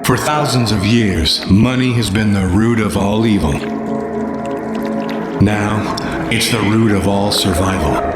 For thousands of years, money has been the root of all evil. Now, it's the root of all survival.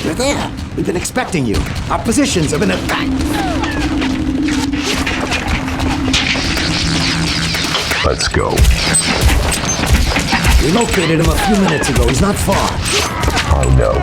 You're there. We've been expecting you. Our positions have been attacked. Let's go. We located him a few minutes ago. He's not far. I know.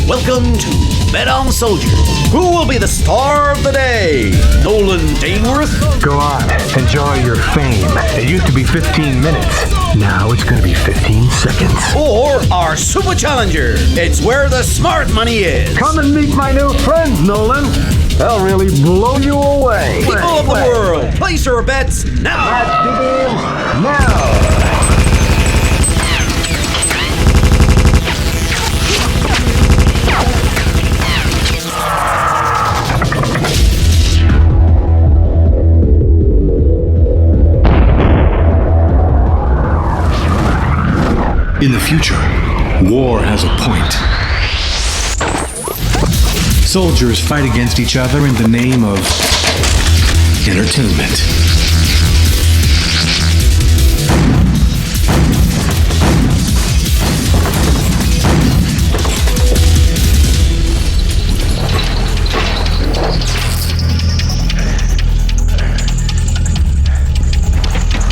Welcome to Bet on Soldier. Who will be the star of the day? Nolan Daneworth? Go on, enjoy your fame. It used to be 15 minutes. Now it's gonna be 15 seconds. Or our super challenger? It's where the smart money is. Come and meet my new friends, Nolan. They'll really blow you away. People of the world, place your bets now. Match begins now. In the future, war has a point. Soldiers fight against each other in the name of entertainment.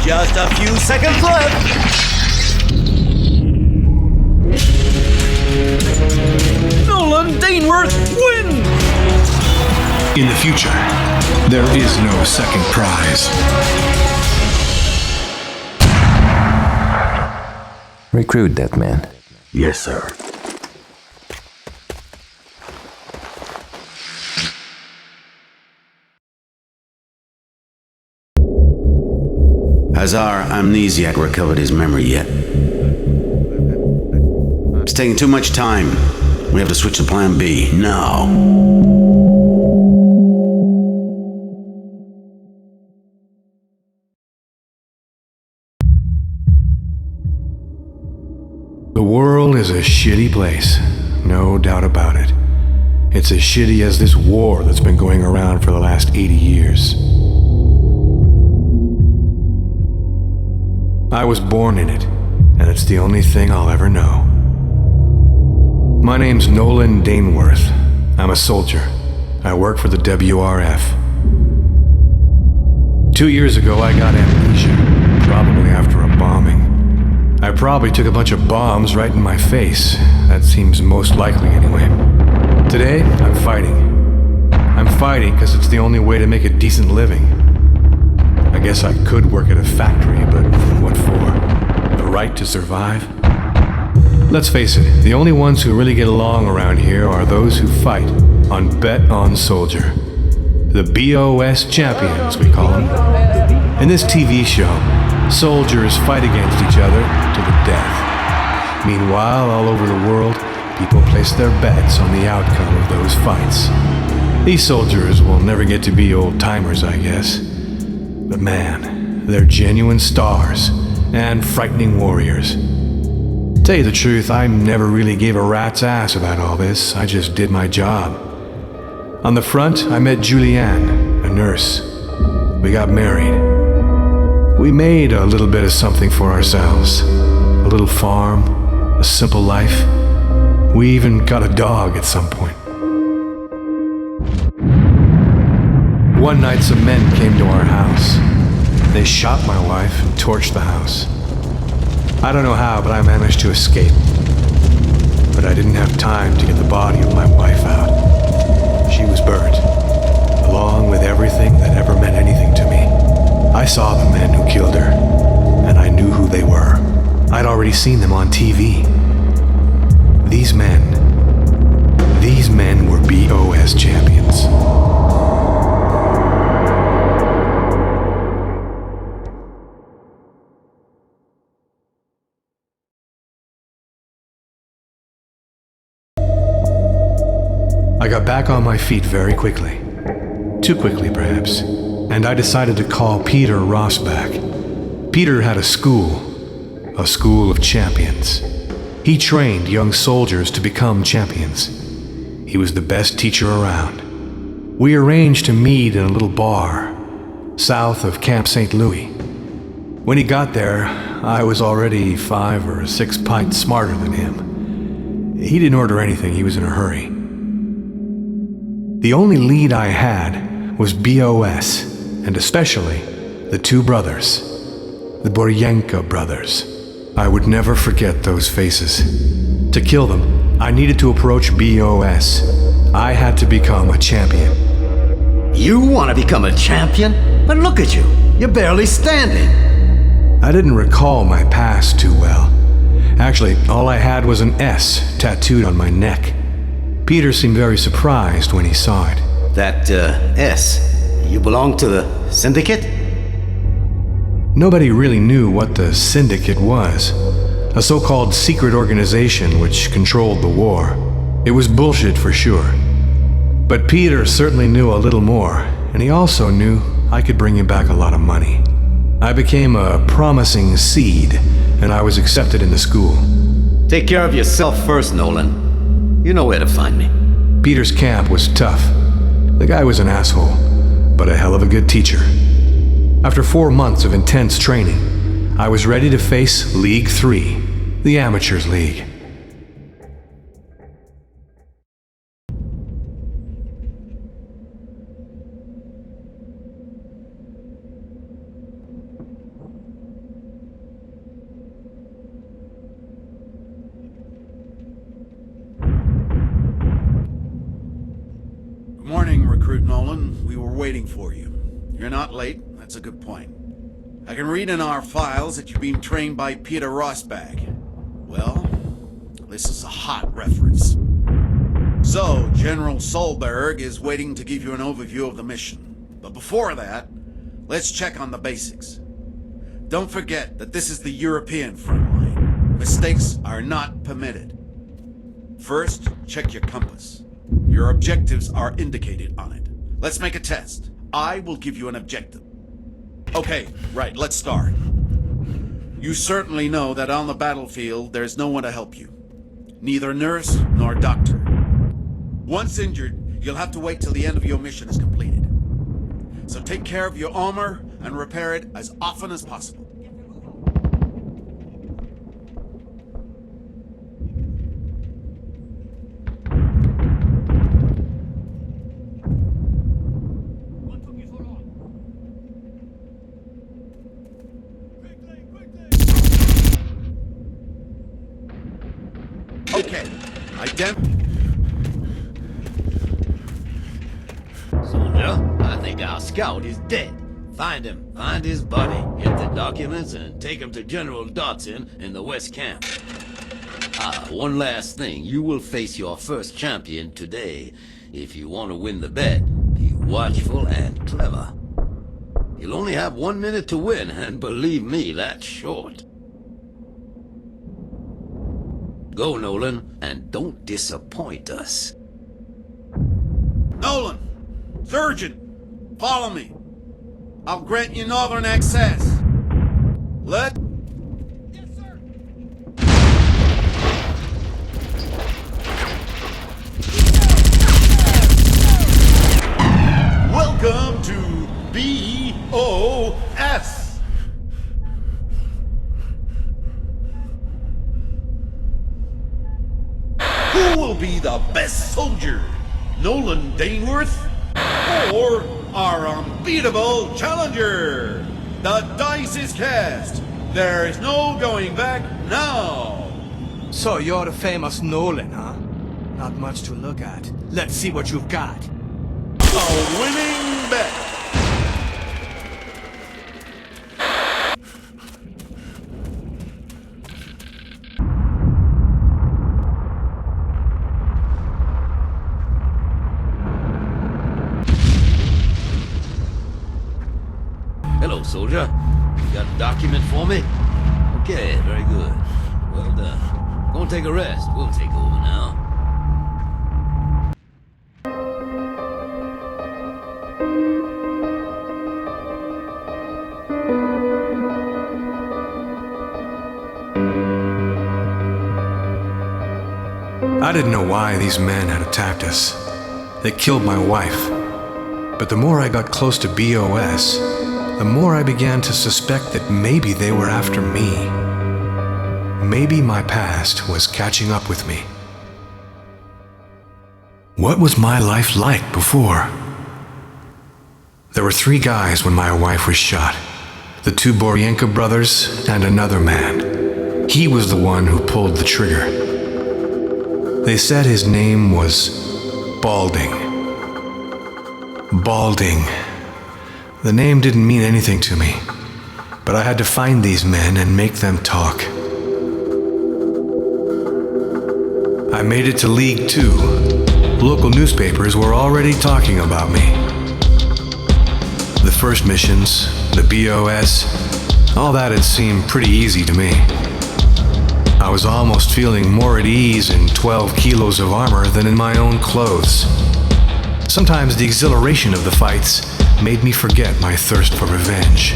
Just a few seconds left. Nolan Daneworth wins! In the future, there is no second prize. Recruit that man. Yes, sir. Has our amnesiac recovered his memory yet? It's taking too much time. We have to switch to plan B now. The world is a shitty place, no doubt about it. It's as shitty as this war that's been going around for the last 80 years. I was born in it, and it's the only thing I'll ever know. My name's Nolan Daneworth. I'm a soldier. I work for the WRF. 2 years ago, I got amnesia, probably after a bombing. I probably took a bunch of bombs right in my face. That seems most likely anyway. Today, I'm fighting. I'm fighting because it's the only way to make a decent living. I guess I could work at a factory, but what for? The right to survive? Let's face it, the only ones who really get along around here are those who fight on Bet on Soldier. The BOS champions, we call them. In this TV show, soldiers fight against each other to the death. Meanwhile, all over the world, people place their bets on the outcome of those fights. These soldiers will never get to be old-timers, I guess. But man, they're genuine stars and frightening warriors. Tell you the truth, I never really gave a rat's ass about all this. I just did my job. On the front, I met Julianne, a nurse. We got married. We made a little bit of something for ourselves. A little farm, a simple life. We even got a dog at some point. One night, some men came to our house. They shot my wife and torched the house. I don't know how, but I managed to escape. But I didn't have time to get the body of my wife out. She was burnt, along with everything that ever meant anything to me. already seen them on TV. These men were BOS champions. I got back on my feet very quickly. Too quickly, perhaps. And I decided to call Peter Rosbach. Peter had a school of champions. He trained young soldiers to become champions. He was the best teacher around. We arranged to meet in a little bar south of Camp St. Louis. When he got there, I was already 5 or 6 pints smarter than him. He didn't order anything, he was in a hurry. The only lead I had was BOS, and especially the 2 brothers, the Boryenka brothers. I would never forget those faces. To kill them, I needed to approach BOS. I had to become a champion. You want to become a champion? But look at you. You're barely standing. I didn't recall my past too well. Actually, all I had was an S tattooed on my neck. Peter seemed very surprised when he saw it. That, S, you belong to the Syndicate? Nobody really knew what the Syndicate was, a so-called secret organization which controlled the war. It was bullshit for sure. But Peter certainly knew a little more, and he also knew I could bring him back a lot of money. I became a promising seed, and I was accepted in the school. Take care of yourself first, Nolan. You know where to find me. Peter's camp was tough. The guy was an asshole, but a hell of a good teacher. After 4 months of intense training, I was ready to face League 3, the Amateurs League. Morning, Recruit Nolan. We were waiting for you. You're not late. That's a good point. I can read in our files that you're being trained by Peter Rosbach. Well, this is a hot reference. So, General Solberg is waiting to give you an overview of the mission. But before that, let's check on the basics. Don't forget that this is the European front line. Mistakes are not permitted. First, check your compass. Your objectives are indicated on it. Let's make a test. I will give you an objective. Okay, right, let's start. You certainly know that on the battlefield, there's no one to help you. Neither nurse nor doctor. Once injured, you'll have to wait till the end of your mission is completed. So take care of your armor and repair it as often as possible. Okay, Soldier, I think our scout is dead. Find him, find his body, get the documents, and take him to General Dodson in the West Camp. One last thing. You will face your first champion today. If you want to win the bet, be watchful and clever. You'll only have 1 minute to win, and believe me, that's short. Go, Nolan, and don't disappoint us. Nolan! Surgeon! Follow me! I'll grant you northern access. Let... Yes, sir! Welcome to BOS! Who will be the best soldier? Nolan Daneworth? Or our unbeatable challenger? The dice is cast. There is no going back now. So you're the famous Nolan, huh? Not much to look at. Let's see what you've got. A winning bet. soldier. You got a document for me? Okay, very good. Well done. Go and take a rest. We'll take over now. I didn't know why these men had attacked us. They killed my wife. But the more I got close to BOS, the more I began to suspect that maybe they were after me. Maybe my past was catching up with me. What was my life like before? There were 3 guys when my wife was shot. The 2 Boryenka brothers and another man. He was the one who pulled the trigger. They said his name was Balding. Balding. The name didn't mean anything to me, but I had to find these men and make them talk. I made it to League 2. Local newspapers were already talking about me. The first missions, the BOS, all that had seemed pretty easy to me. I was almost feeling more at ease in 12 kilos of armor than in my own clothes. Sometimes the exhilaration of the fights made me forget my thirst for revenge.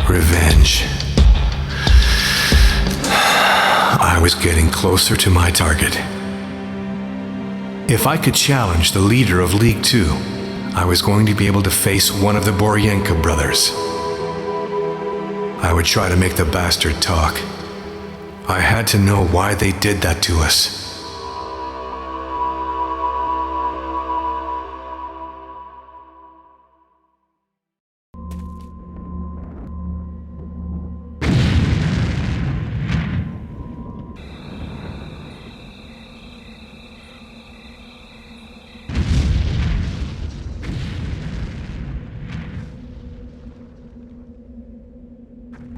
Revenge. I was getting closer to my target. If I could challenge the leader of League 2, I was going to be able to face one of the Boryenka brothers. I would try to make the bastard talk. I had to know why they did that to us.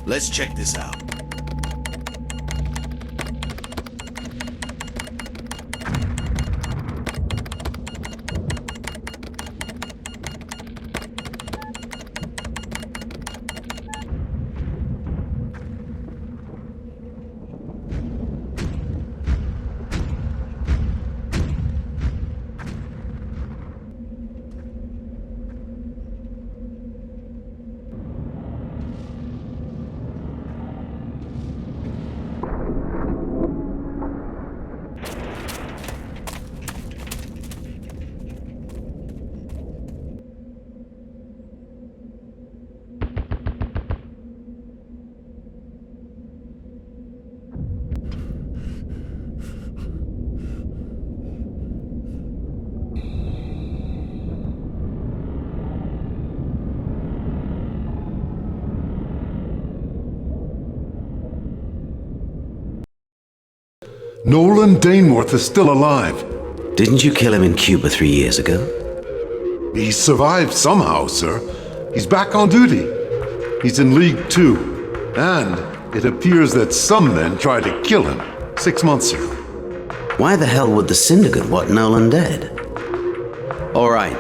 Let's check this out. Nolan Daneworth is still alive. Didn't you kill him in Cuba 3 years ago? He survived somehow, sir. He's back on duty. He's in League 2. And it appears that some men tried to kill him 6 months ago. Why the hell would the Syndicate want Nolan dead? All right,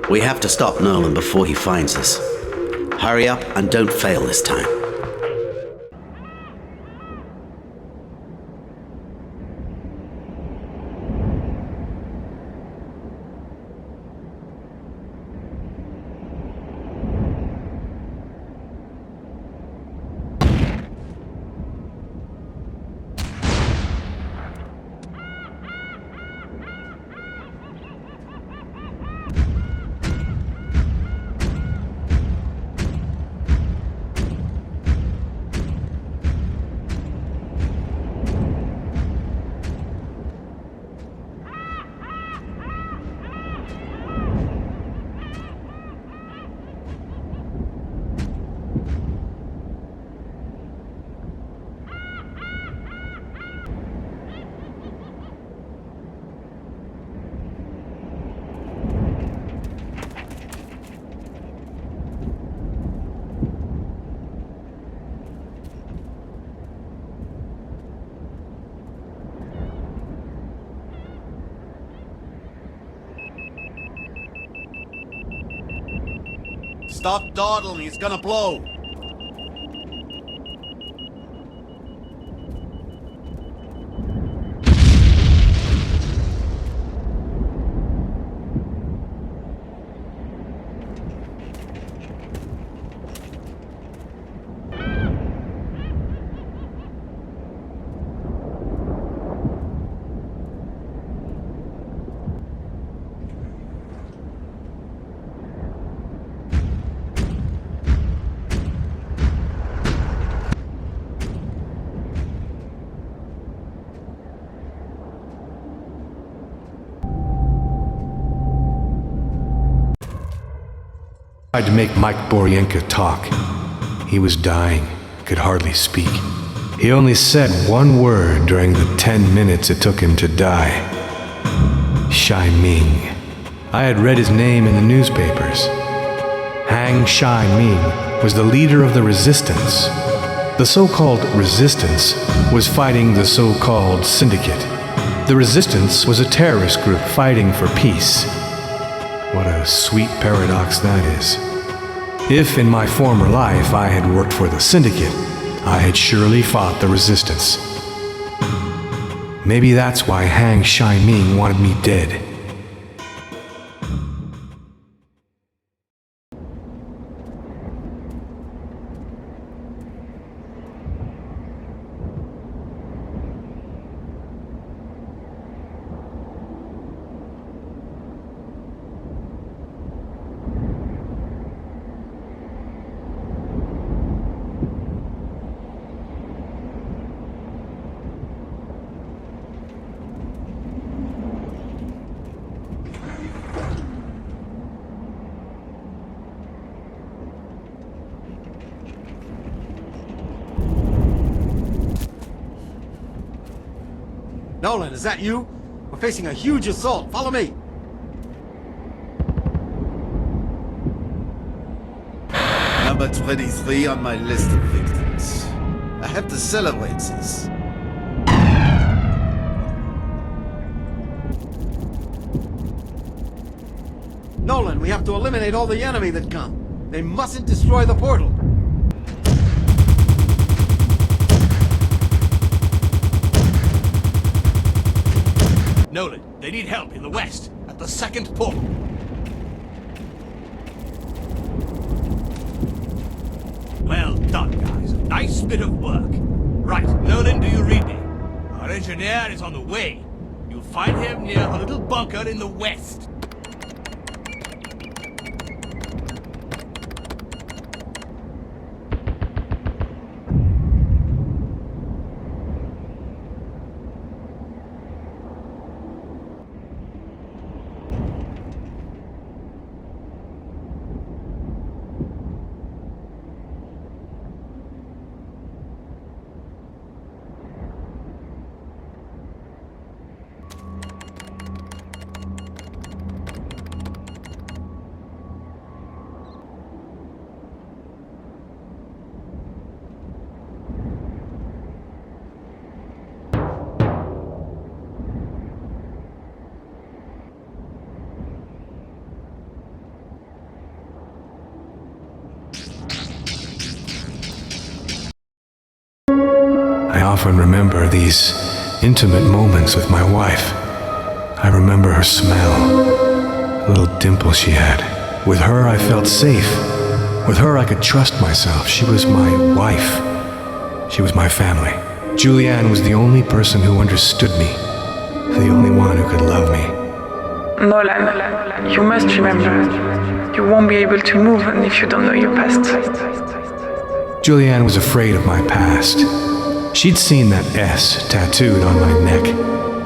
we have to stop Nolan before he finds us. Hurry up and don't fail this time. Stop dawdling, he's gonna blow. I tried to make Mike Boryenka talk. He was dying, could hardly speak. He only said one word during the 10 minutes it took him to die. Shai Ming. I had read his name in the newspapers. Hang Shai Ming was the leader of the resistance. The so-called resistance was fighting the so-called syndicate. The resistance was a terrorist group fighting for peace. What a sweet paradox that is. If in my former life I had worked for the syndicate, I had surely fought the resistance. Maybe that's why Hang Shai Ming wanted me dead. Nolan, is that you? We're facing a huge assault. Follow me. Number 23 on my list of victims. I have to celebrate this. Nolan, we have to eliminate all the enemy that come. They mustn't destroy the portal. Nolan, they need help in the west, at the second portal. Well done, guys. Nice bit of work. Right, Nolan, do you read me? Our engineer is on the way. You'll find him near a little bunker in the west. I often remember these intimate moments with my wife. I remember her smell, the little dimple she had. With her I felt safe. With her I could trust myself. She was my wife. She was my family. Julianne was the only person who understood me, the only one who could love me. Nolan, you must remember, you won't be able to move on if you don't know your past. Julianne was afraid of my past. She'd seen that S tattooed on my neck.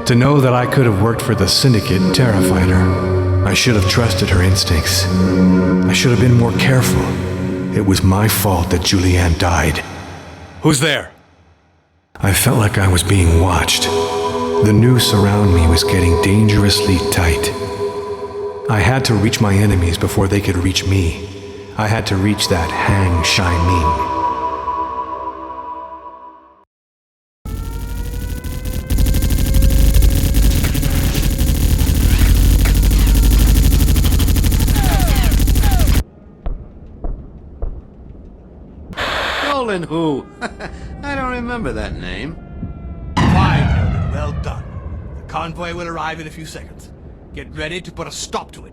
To know that I could have worked for the syndicate terrified her. I should have trusted her instincts. I should have been more careful. It was my fault that Julianne died. Who's there? I felt like I was being watched. The noose around me was getting dangerously tight. I had to reach my enemies before they could reach me. I had to reach that Hang Shai Ming. Nolan who? I don't remember that name. Fine, Nolan. Well done. The convoy will arrive in a few seconds. Get ready to put a stop to it.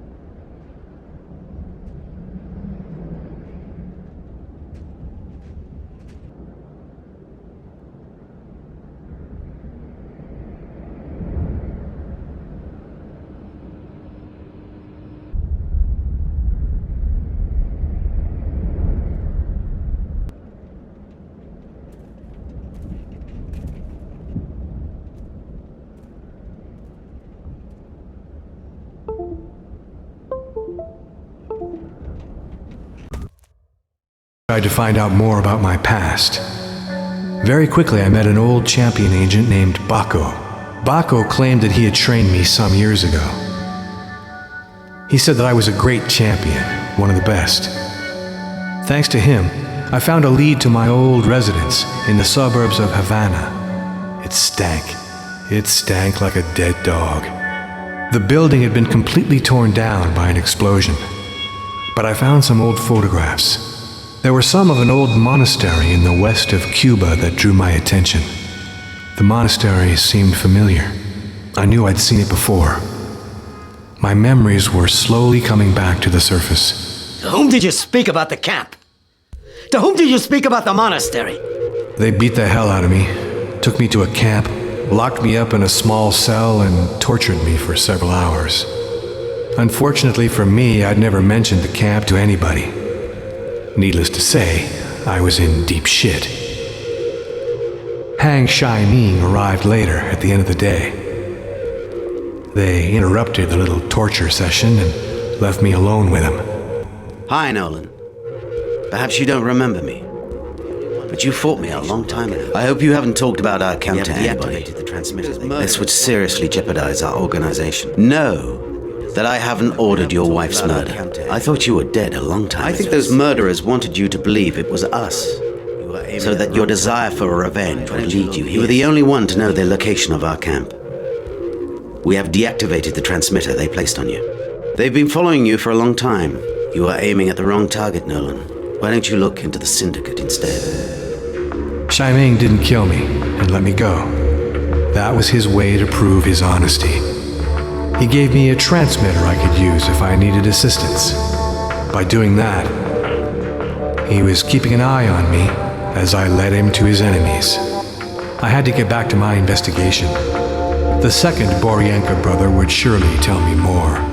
Tried to find out more about my past. Very quickly I met an old champion agent named Bako. Bako claimed that he had trained me some years ago. He said that I was a great champion, one of the best. Thanks to him, I found a lead to my old residence in the suburbs of Havana. It stank. It stank like a dead dog. The building had been completely torn down by an explosion. But I found some old photographs. There were some of an old monastery in the west of Cuba that drew my attention. The monastery seemed familiar. I knew I'd seen it before. My memories were slowly coming back to the surface. To whom did you speak about the camp? To whom did you speak about the monastery? They beat the hell out of me, took me to a camp, locked me up in a small cell, and tortured me for several hours. Unfortunately for me, I'd never mentioned the camp to anybody. Needless to say, I was in deep shit. Hang Shai-Ming arrived later at the end of the day. They interrupted the little torture session and left me alone with him. Hi, Nolan. Perhaps you don't remember me, but you fought me a long time ago. I hope you haven't talked about our camp to anybody. This would seriously jeopardize our organization. Know that I haven't ordered your wife's murder. I thought you were dead a long time ago. I think those murderers wanted you to believe it was us, so that your desire for revenge would lead you here. You were the only one to know the location of our camp. We have deactivated the transmitter they placed on you. They've been following you for a long time. You are aiming at the wrong target, Nolan. Why don't you look into the Syndicate instead? Shai-Ming didn't kill me and let me go. That was his way to prove his honesty. He gave me a transmitter I could use if I needed assistance. By doing that, he was keeping an eye on me as I led him to his enemies. I had to get back to my investigation. The second Boryenka brother would surely tell me more.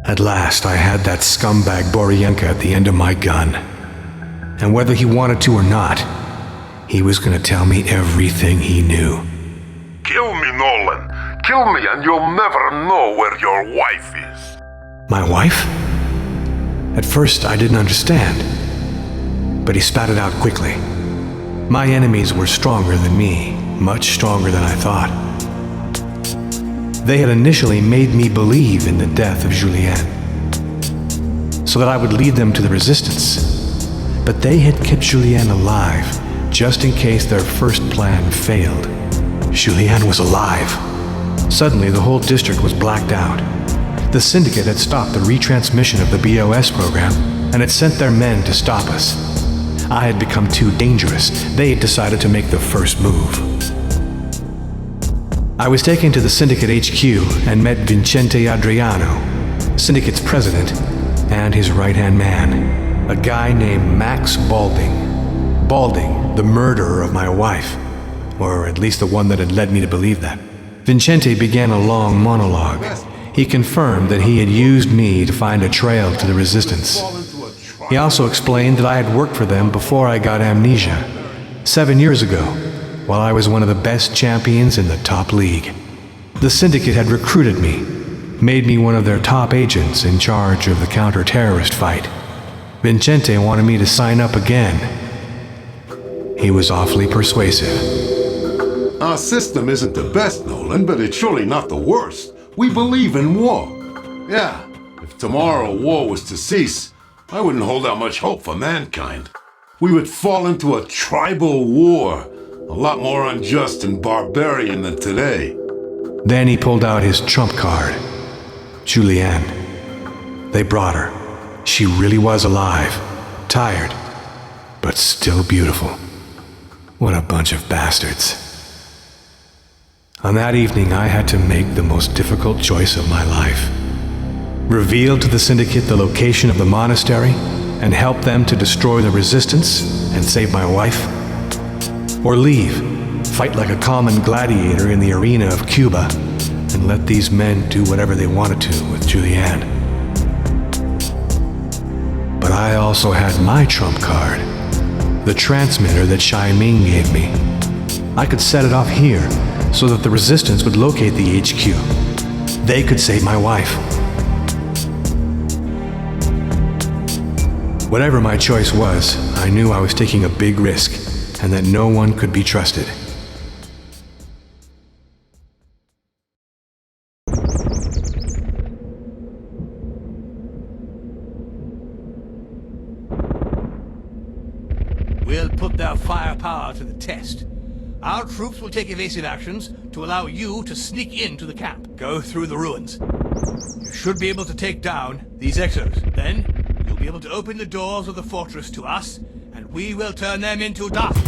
At last, I had that scumbag Boryenka at the end of my gun. And whether he wanted to or not, he was gonna tell me everything he knew. Kill me, Nolan. Kill me and you'll never know where your wife is. My wife? At first, I didn't understand. But he spat it out quickly. My enemies were stronger than me, much stronger than I thought. They had initially made me believe in the death of Julienne, so that I would lead them to the resistance. But they had kept Julienne alive, just in case their first plan failed. Julienne was alive. Suddenly, the whole district was blacked out. The Syndicate had stopped the retransmission of the BOS program and had sent their men to stop us. I had become too dangerous. They had decided to make the first move. I was taken to the Syndicate HQ and met Vincente Adriano, Syndicate's president, and his right-hand man, a guy named Max Balding. Balding, the murderer of my wife, or at least the one that had led me to believe that. Vincente began a long monologue. He confirmed that he had used me to find a trail to the resistance. He also explained that I had worked for them before I got amnesia, 7 years ago, while I was one of the best champions in the top league. The syndicate had recruited me, made me one of their top agents in charge of the counter-terrorist fight. Vincente wanted me to sign up again. He was awfully persuasive. Our system isn't the best, Nolan, but it's surely not the worst. We believe in war. Yeah, if tomorrow war was to cease, I wouldn't hold out much hope for mankind. We would fall into a tribal war, a lot more unjust and barbarian than today. Then he pulled out his trump card. Julianne. They brought her. She really was alive, tired, but still beautiful. What a bunch of bastards. On that evening, I had to make the most difficult choice of my life. Reveal to the syndicate the location of the monastery and help them to destroy the resistance and save my wife? Or leave, fight like a common gladiator in the arena of Cuba, and let these men do whatever they wanted to with Julianne. But I also had my trump card, the transmitter that Shai Ming gave me. I could set it off here so that the resistance would locate the HQ. They could save my wife. Whatever my choice was, I knew I was taking a big risk and that no one could be trusted. We'll put their firepower to the test. Our troops will take evasive actions to allow you to sneak into the camp. Go through the ruins. You should be able to take down these Exos. Then, you'll be able to open the doors of the fortress to us, and we will turn them into dust.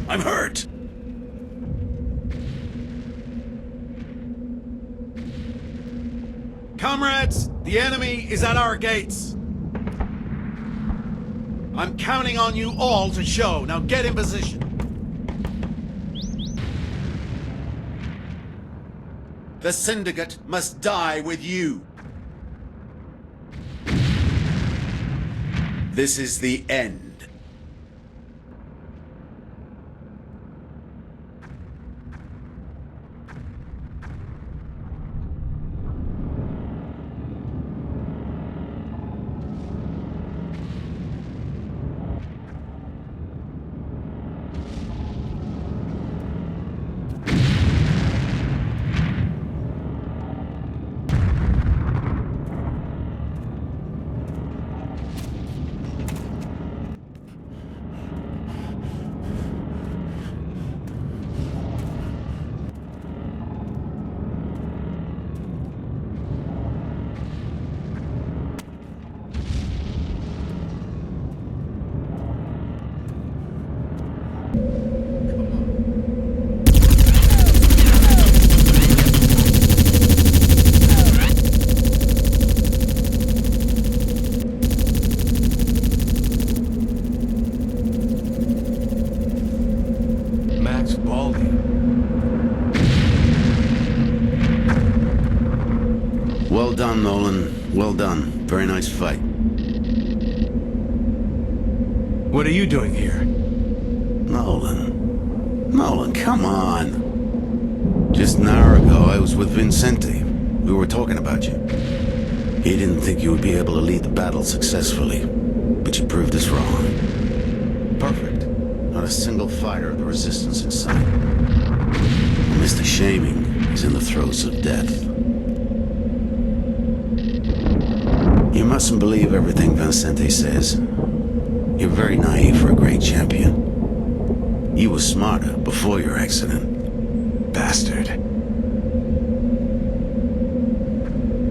I'm hurt! Comrades, the enemy is at our gates. I'm counting on you all to show. Now get in position. The Syndicate must die with you. This is the end. Well done, Nolan. Well done. Very nice fight. What are you doing here? Nolan, come on. Just an hour ago, I was with Vincente. We were talking about you. He didn't think you would be able to lead the battle successfully, but you proved us wrong. Perfect. Not a single fighter of the Resistance in sight. Mr. Shaming is in the throes of death. You mustn't believe everything Vincente says. You're very naive for a great champion. You were smarter before your accident. Bastard.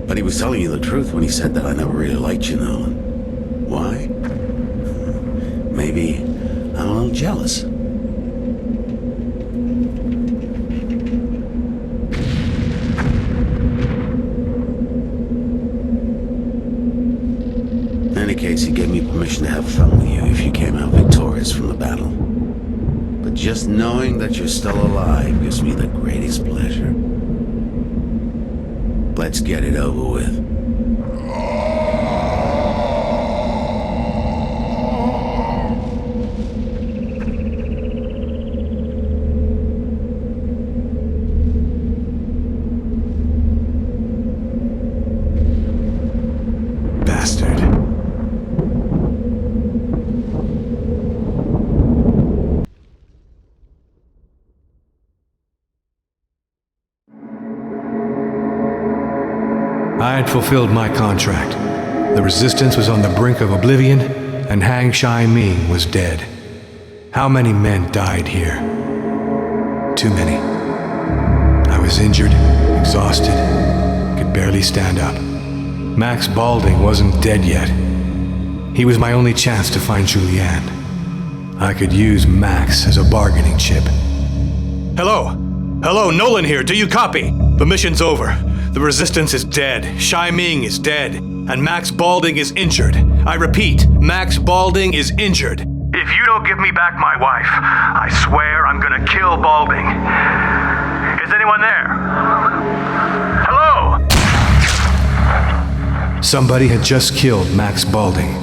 But he was telling you the truth when he said that I never really liked you, Nolan. Why? Maybe I'm a little jealous. me permission to have fun with you if you came out victorious from the battle. But just knowing that you're still alive gives me the greatest pleasure. Let's get it over with. Bastard. I had fulfilled my contract. The Resistance was on the brink of oblivion, and Hang Shai Ming was dead. How many men died here? Too many. I was injured, exhausted, could barely stand up. Max Balding wasn't dead yet. He was my only chance to find Julianne. I could use Max as a bargaining chip. Hello? Hello, Nolan here. Do you copy? The mission's over. The Resistance is dead. Shai Ming is dead. And Max Balding is injured. I repeat, Max Balding is injured. If you don't give me back my wife, I swear I'm gonna kill Balding. Is anyone there? Hello? Somebody had just killed Max Balding.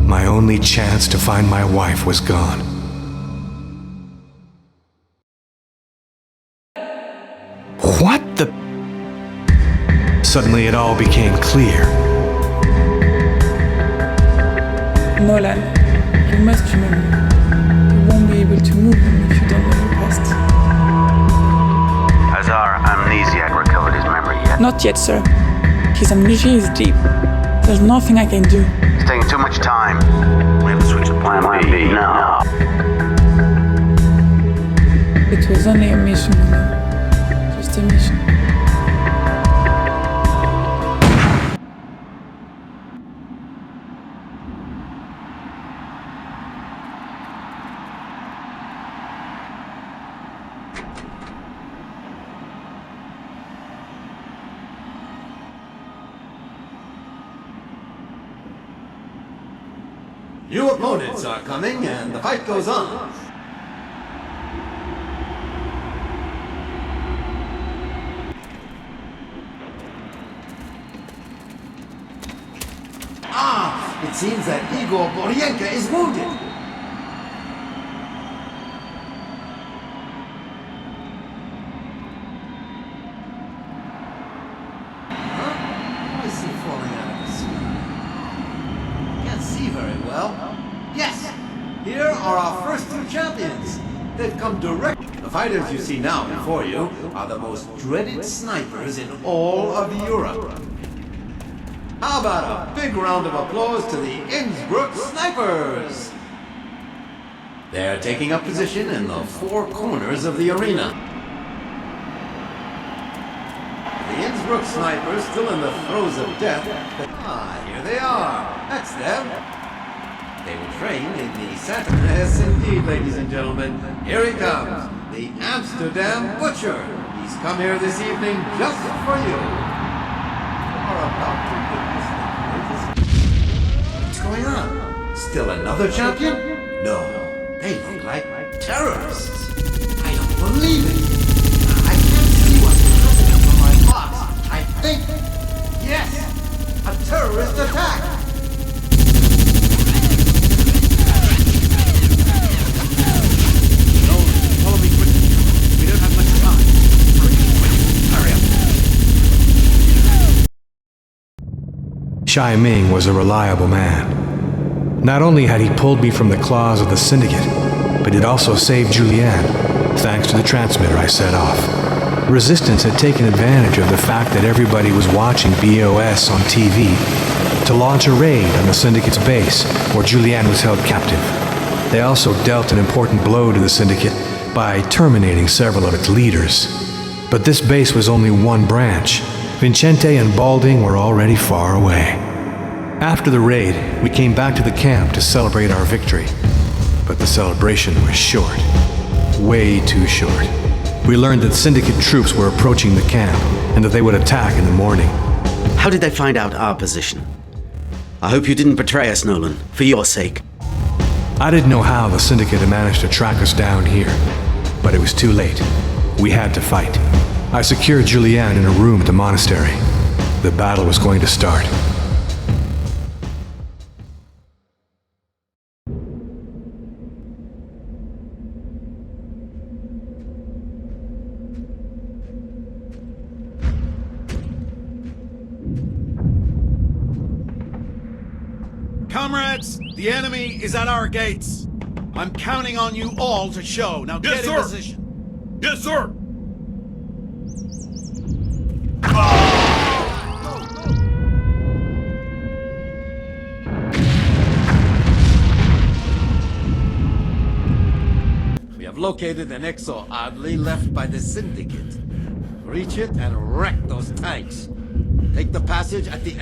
My only chance to find my wife was gone. What the... Suddenly it all became clear. Nolan, you must remember, you won't be able to move him if you don't know your past. Has our amnesiac recovered his memory yet? Not yet, sir. His amnesia is deep. There's nothing I can do. It's taking too much time. We have to switch to plan B now. It was only a mission, Nolan. Just a mission. New opponents are coming, and the fight goes on. It seems that Igor Boryenka is wounded. Why is he falling out of the sky? Can't see very well. Yes! Here are our first two champions. They've come direct. The fighters you see now before you are the most dreaded snipers in all of Europe. How about a big round of applause to the Innsbruck Snipers? They're taking up position in the four corners of the arena. The Innsbruck Snipers, still in the throes of death. Here they are. That's them. They were trained in the Sahara. Yes, indeed, ladies and gentlemen. Here he comes, the Amsterdam Butcher. He's come here this evening just for you. You're about to witness the greatest... What's going on? Still another champion? No, they look like terrorists. I don't believe it. I can't see what's happening from my box. I think... Yes! A terrorist attack! Shai Ming was a reliable man. Not only had he pulled me from the claws of the Syndicate, but he'd also saved Julianne, thanks to the transmitter I set off. Resistance had taken advantage of the fact that everybody was watching BOS on TV to launch a raid on the Syndicate's base, where Julianne was held captive. They also dealt an important blow to the Syndicate by terminating several of its leaders. But this base was only one branch. Vincente and Balding were already far away. After the raid, we came back to the camp to celebrate our victory. But the celebration was short. Way too short. We learned that Syndicate troops were approaching the camp and that they would attack in the morning. How did they find out our position? I hope you didn't betray us, Nolan, for your sake. I didn't know how the Syndicate had managed to track us down here, but it was too late. We had to fight. I secured Julianne in a room at the monastery. The battle was going to start. Comrades, the enemy is at our gates. I'm counting on you all to show. Now get in position. Yes, sir! We have located an exo oddly left by the Syndicate. Reach it and wreck those tanks. Take the passage at the end.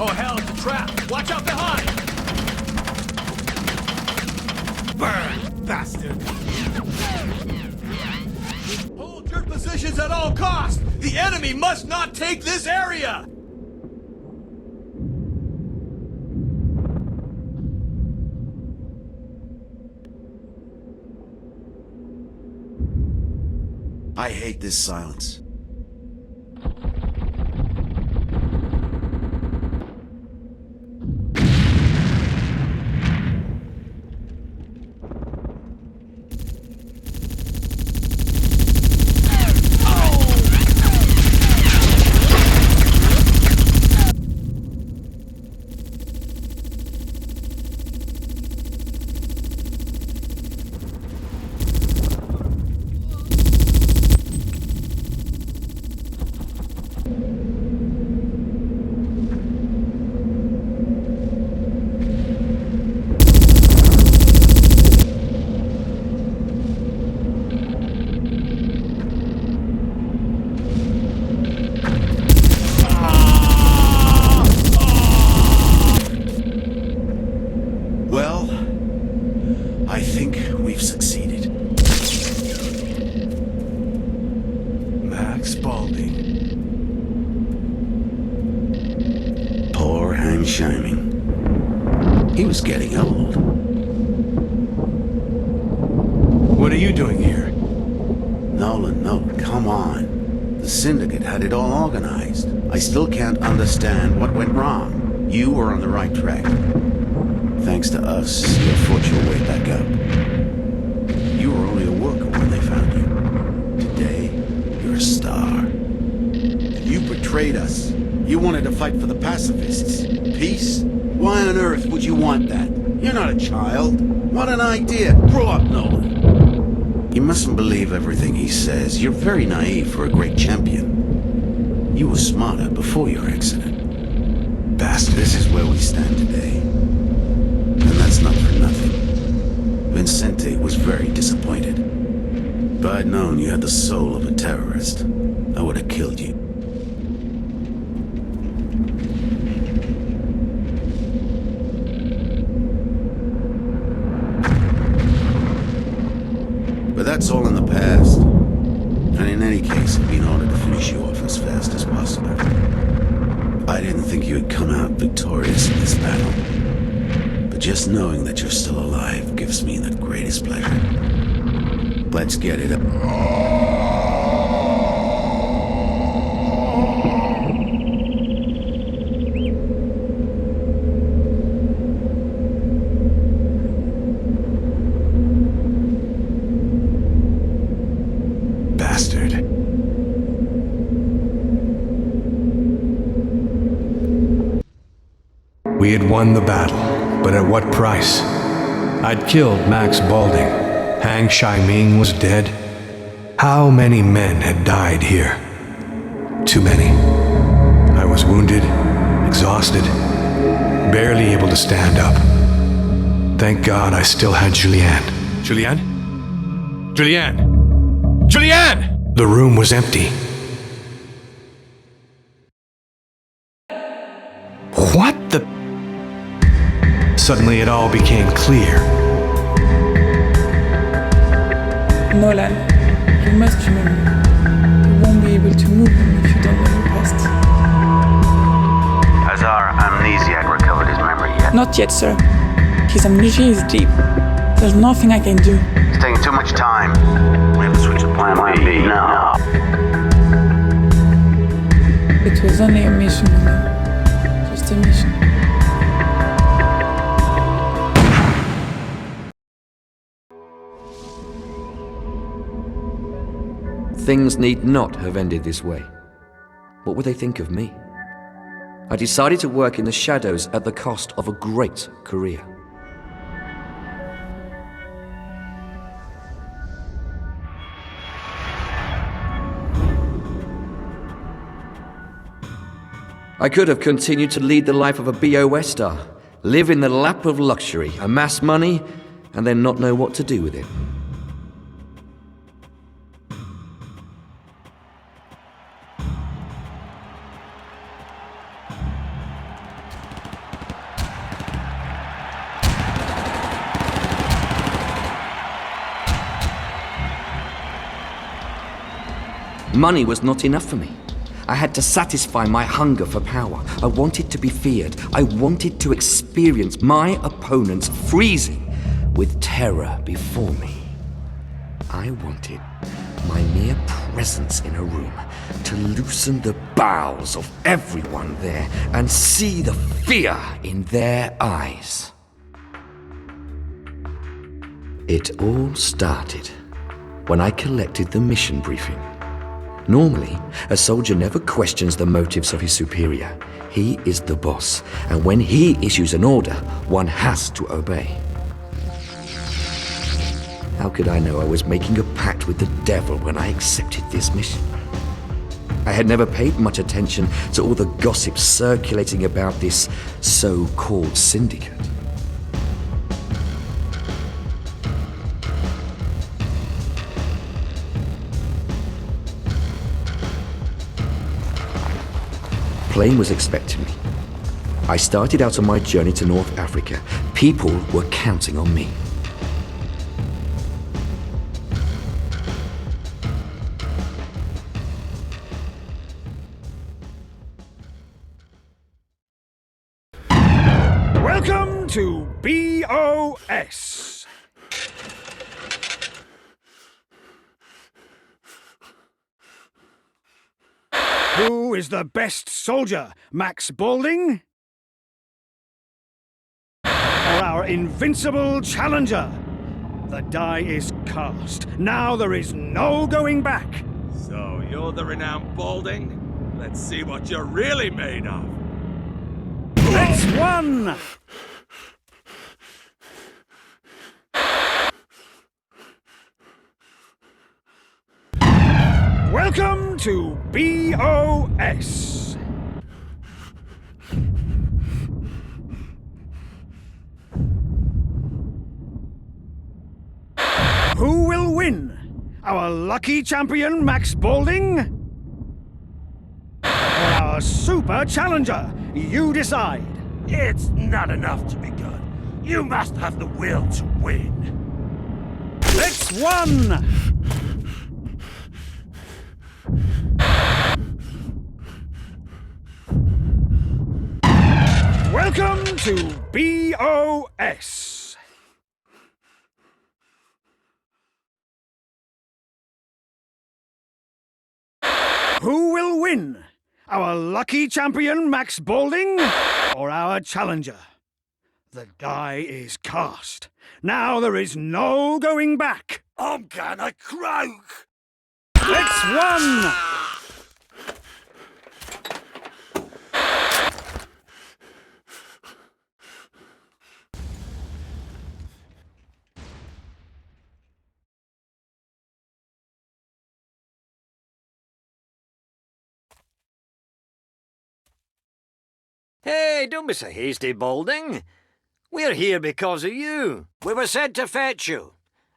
Oh hell, it's a trap! Watch out behind! Burn, bastard! Hold your positions at all costs! The enemy must not take this area! I hate this silence. I think we've succeeded. Max Balding. Poor Hank Shining. He was getting old. What are you doing here? Nolan, come on. The Syndicate had it all organized. I still can't understand what went wrong. You were on the right track. Thanks to us, you fought your way back up. You were only a worker when they found you. Today, you're a star. You betrayed us. You wanted to fight for the pacifists. Peace? Why on earth would you want that? You're not a child. What an idea. Grow up, Nolan. You mustn't believe everything he says. You're very naive for a great champion. You were smarter before your accident. Bastard, this is where we stand today. And that's not for nothing. Vincente was very disappointed. If I'd known you had the soul of a terrorist, I would have killed you. But that's all in the past. And in any case, it'd be an honor to finish you off as fast as possible. I didn't think you would come out victorious in this battle. But just knowing that you're still alive gives me the greatest pleasure. Let's get it up. Bastard. We had won the battle, but at what price? I'd killed Max Balding. Hang Shai-Ming was dead. How many men had died here? Too many. I was wounded, exhausted, barely able to stand up. Thank God I still had Julianne. Julianne? Julianne! Julianne! The room was empty. What the... Suddenly it all became clear. Nolan, you must remember. You won't be able to move him if you don't know your past. Has our amnesiac recovered his memory yet? Not yet, sir. His amnesia is deep. There's nothing I can do. It's taking too much time. We have to switch to plan B now. It was only a mission, you know. Just a mission. Things need not have ended this way. What would they think of me? I decided to work in the shadows at the cost of a great career. I could have continued to lead the life of a BOS star, live in the lap of luxury, amass money, and then not know what to do with it. Money was not enough for me. I had to satisfy my hunger for power. I wanted to be feared. I wanted to experience my opponents freezing with terror before me. I wanted my mere presence in a room to loosen the bowels of everyone there and see the fear in their eyes. It all started when I collected the mission briefing. Normally, a soldier never questions the motives of his superior. He is the boss, and when he issues an order, one has to obey. How could I know I was making a pact with the devil when I accepted this mission? I had never paid much attention to all the gossip circulating about this so-called syndicate. Plane was expecting me. I started out on my journey to North Africa. People were counting on me. Welcome to BOS. Who is the best soldier, Max Balding? Or our invincible challenger? The die is cast. Now there is no going back. So, you're the renowned Balding? Let's see what you're really made of. It's one! Welcome to BOS. Who will win? Our lucky champion, Max Balding? Or our super challenger? You decide. It's not enough to be good. You must have the will to win. It's one! Welcome to BOS. Who will win? Our lucky champion, Max Balding? Or our challenger? The die is cast. Now there is no going back. I'm gonna croak. It's one! Hey, don't be so hasty, Balding. We're here because of you. We were sent to fetch you.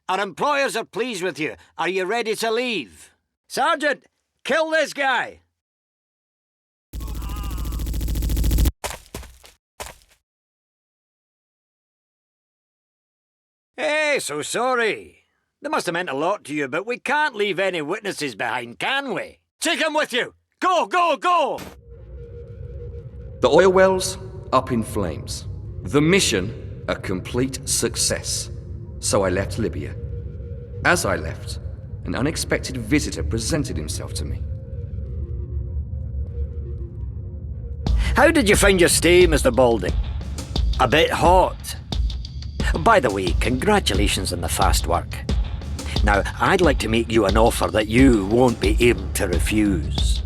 Our employers are pleased with you. Are you ready to leave? Sergeant, kill this guy! Hey, so sorry. They must have meant a lot to you, but we can't leave any witnesses behind, can we? Take them with you! Go, go, go! The oil wells up in flames. The mission a complete success. So I left Libya. As I left, an unexpected visitor presented himself to me. How did you find your stay, Mr. Balding? A bit hot. By the way, congratulations on the fast work. Now, I'd like to make you an offer that you won't be able to refuse.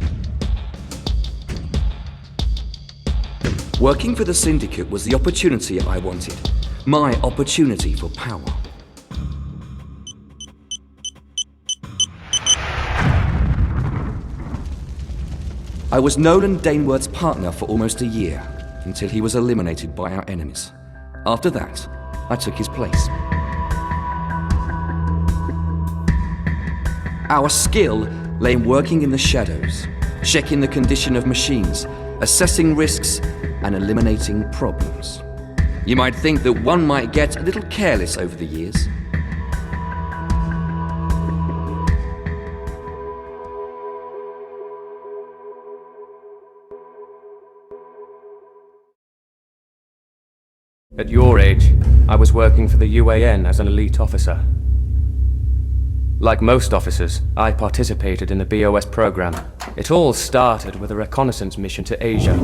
Working for the Syndicate was the opportunity I wanted. My opportunity for power. I was Nolan Daneworth's partner for almost a year, until he was eliminated by our enemies. After that, I took his place. Our skill lay in working in the shadows, checking the condition of machines, assessing risks, and eliminating problems. You might think that one might get a little careless over the years. At your age, I was working for the UAN as an elite officer. Like most officers, I participated in the BOS program. It all started with a reconnaissance mission to Asia.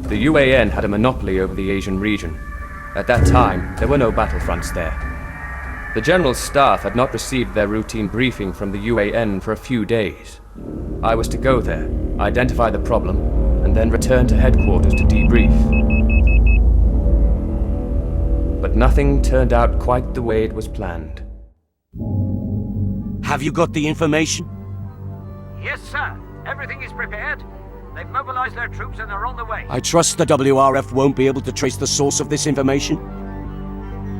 The UAN had a monopoly over the Asian region. At that time, there were no battlefronts there. The General Staff had not received their routine briefing from the UAN for a few days. I was to go there, identify the problem, and then return to headquarters to debrief. But nothing turned out quite the way it was planned. Have you got the information? Yes, sir. Everything is prepared. They've mobilized their troops and they're on the way. I trust the WRF won't be able to trace the source of this information?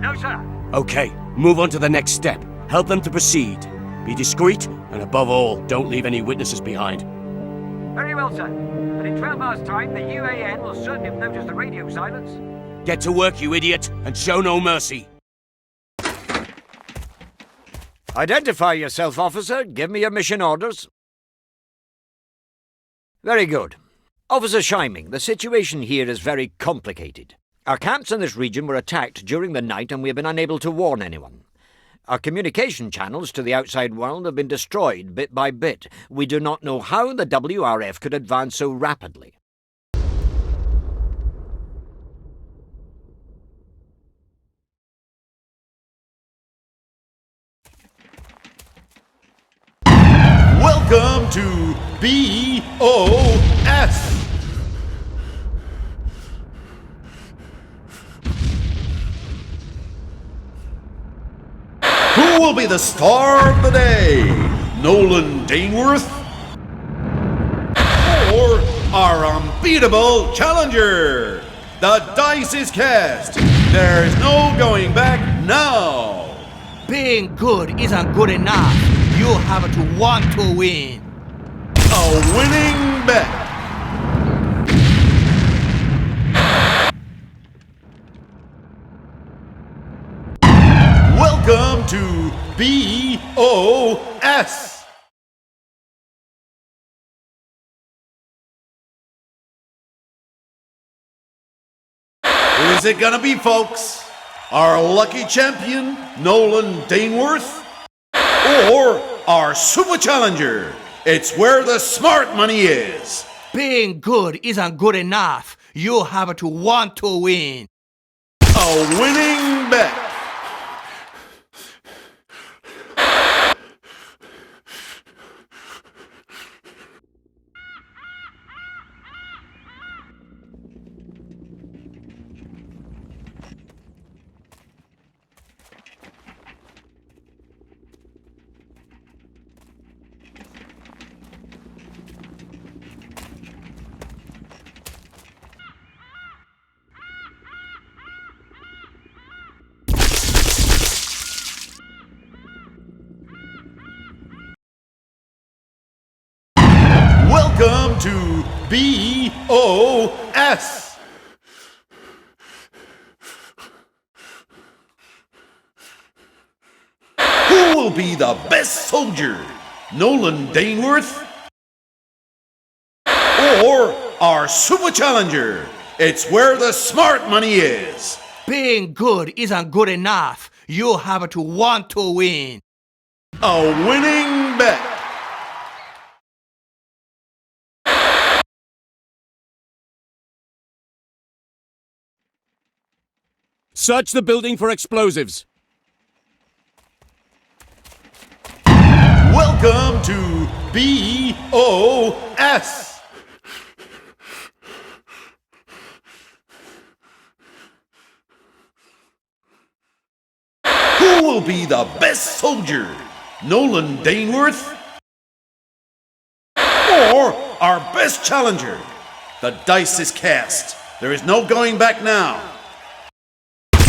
No, sir. Okay, move on to the next step. Help them to proceed. Be discreet, and above all, don't leave any witnesses behind. Very well, sir. But in 12 hours' time, the UAN will certainly have noticed the radio silence. Get to work, you idiot, and show no mercy. Identify yourself, officer. Give me your mission orders. Very good. Officer Shiming, the situation here is very complicated. Our camps in this region were attacked during the night and we have been unable to warn anyone. Our communication channels to the outside world have been destroyed bit by bit. We do not know how the WRF could advance so rapidly. Welcome to BOS! Who will be the star of the day? Nolan Daneworth? Or our unbeatable challenger? The dice is cast. There's no going back now. Being good isn't good enough. You have to want to win. A winning bet. Welcome to BOS. Who is it gonna be, folks? Our lucky champion, Nolan Daneworth? Or our super challenger? It's where the smart money is. Being good isn't good enough. You have to want to win. A winning bet. Welcome to BOS. will be the best soldier? Nolan Daneworth? Or our super challenger? It's where the smart money is. Being good isn't good enough. You have to want to win. A winning bet. Search the building for explosives. Welcome to BOS. Who will be the best soldier? Nolan Daneworth? Or our best challenger? The dice is cast. There is no going back now.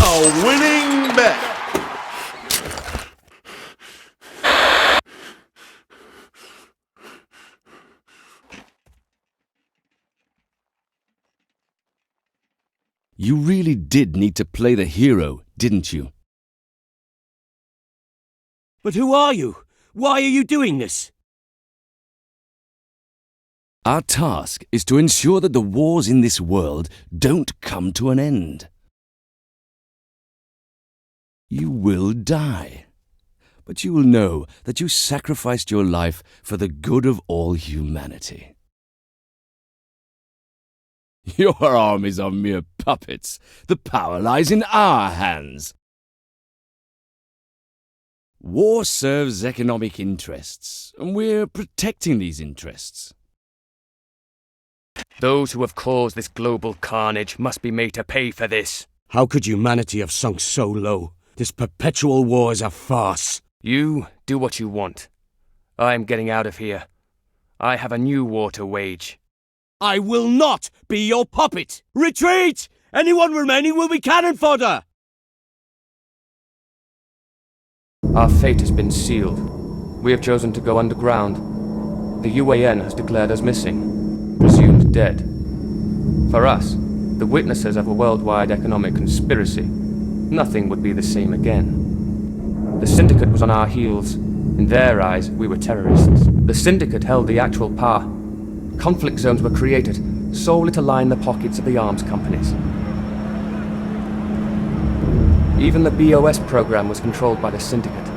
A winning bet. You really did need to play the hero, didn't you? But who are you? Why are you doing this? Our task is to ensure that the wars in this world don't come to an end. You will die, but you will know that you sacrificed your life for the good of all humanity. Your armies are mere puppets. The power lies in our hands. War serves economic interests, and we're protecting these interests. Those who have caused this global carnage must be made to pay for this. How could humanity have sunk so low? This perpetual war is a farce. You do what you want. I'm getting out of here. I have a new war to wage. I will not be your puppet! Retreat! Anyone remaining will be cannon fodder! Our fate has been sealed. We have chosen to go underground. The UAN has declared us missing, presumed dead. For us, the witnesses of a worldwide economic conspiracy, nothing would be the same again. The Syndicate was on our heels. In their eyes, we were terrorists. The Syndicate held the actual power. Conflict zones were created solely to line the pockets of the arms companies. Even the BOS program was controlled by the Syndicate,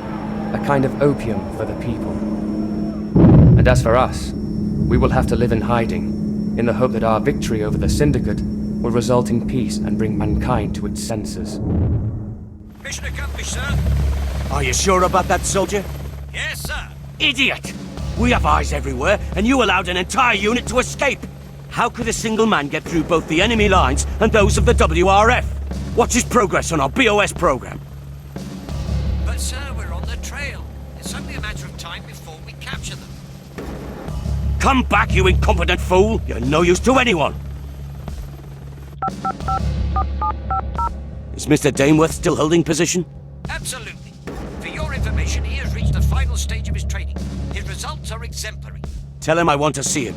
a kind of opium for the people. And as for us, we will have to live in hiding, in the hope that our victory over the Syndicate will result in peace and bring mankind to its senses. Mission accomplished, sir. Are you sure about that, soldier? Yes, sir. Idiot! We have eyes everywhere, and you allowed an entire unit to escape! How could a single man get through both the enemy lines and those of the WRF? What's his progress on our BOS program? But, sir, we're on the trail. It's only a matter of time before we capture them. Come back, you incompetent fool! You're no use to anyone! Is Mr. Daneworth still holding position? Absolutely. For your information, he has reached the final stage of his training. His results are exemplary. Tell him I want to see him.